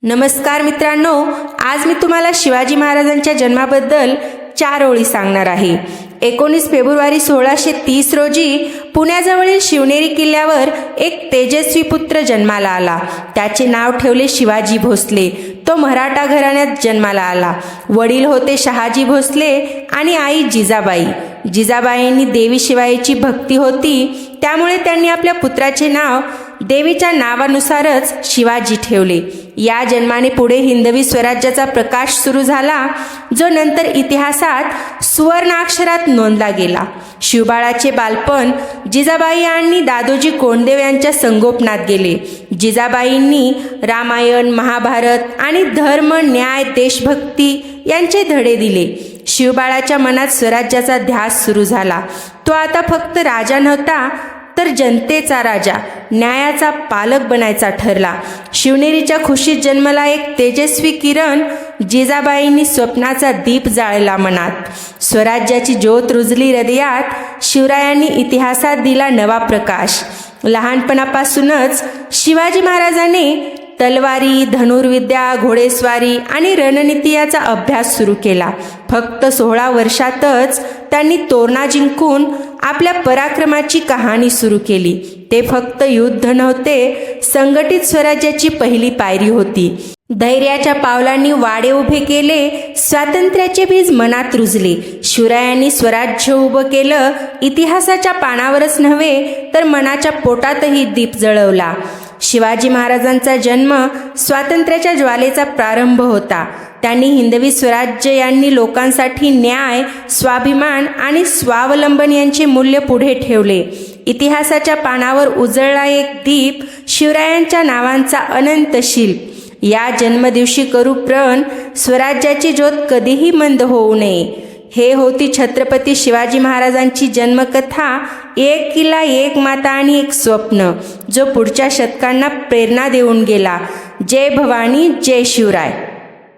नमस्कार मित्रांनो, आज मी तुम्हाला शिवाजी महाराजांच्या जन्माबद्दल 4 ओळी सांगणार आहे। 19 फेब्रुवारी 1630 रोजी पुण्याजवळील शिवनेरी किल्ल्यावर एक तेजस्वी पुत्र जन्माला आला। त्याचे नाव ठेवले शिवाजी भोसले। तो मराठा घराण्यात जन्माला आला। वडील होते शहाजी भोसले आणि आई जिजाबाई। जिजाबाईंनी देवी शिवाईची भक्ती होती, त्यामुळे त्यांनी आपल्या पुत्राचे नाव देवीच्या नावानुसारच शिवाजी ठेवले। या जन्माने पुढे हिंदवी स्वराज्याचा प्रकाश सुरू झाला, जो नंतर इतिहासात सुवर्णाक्षरात नोंदला गेला। शिवबाळाचे बालपण जिजाबाई आणि दादोजी कोंडदेव यांच्या संगोपनात गेले। जिजाबाईंनी रामायण, महाभारत आणि धर्म, न्याय, देशभक्ती यांचे धडे दिले। शिवबाळाच्या मनात स्वराज्याचा ध्यास सुरू झाला। तो आता फक्त राजा नव्हता, तर जनतेचा राजा, न्यायाचा पालक बनायचा ठरला। शिवनेरीच्या खुशीत जन्मला एक तेजस्वी किरण। जिजाबाईंनी स्वप्नाचा दीप जाळला मनात। स्वराज्याची ज्योत रुजली हृदयात। शिवरायांनी इतिहासात दिला नवा प्रकाश। लहानपणापासूनच शिवाजी महाराजांनी तलवारी, धनुर्विद्या, घोडेस्वारी आणि रणनीती याचा अभ्यास सुरू केला। फक्त 16 वर्षातच त्यांनी तोरणा जिंकून आपल्या पराक्रमाची कहाणी सुरू केली। ते फक्त युद्ध नव्हते, संघटित स्वराज्याची पहिली पायरी होती। धैर्याच्या पावलांनी वाडे उभे केले, स्वातंत्र्याचे बीज मनात रुजले। शिवरायांनी स्वराज्य उभं केलं, इतिहासाच्या पानावरच नव्हे तर मनाच्या पोटातही दीप जळवला। शिवाजी महाराजांचा जन्म स्वातंत्र्याच्या ज्वालेचा प्रारंभ होता। त्यांनी हिंदवी स्वराज्य यांनी लोकांसाठी न्याय, स्वाभिमान आणि स्वावलंबन यांचे मूल्य पुढे ठेवले। इतिहासाच्या पानावर उजळला एक दीप, शिवरायांच्या नावांचा अनंत शिल्प। या जन्मदिवशी करू प्रण, स्वराज्याची ज्योत कधीही मंद होऊ नये। हे होती छत्रपती शिवाजी महाराजांची जन्मकथा। एक किल्ला, एक माता आणि एक स्वप्न, जो पुढच्या शतकांना प्रेरणा देऊन गेला। जय भवानी, जय शिवराय।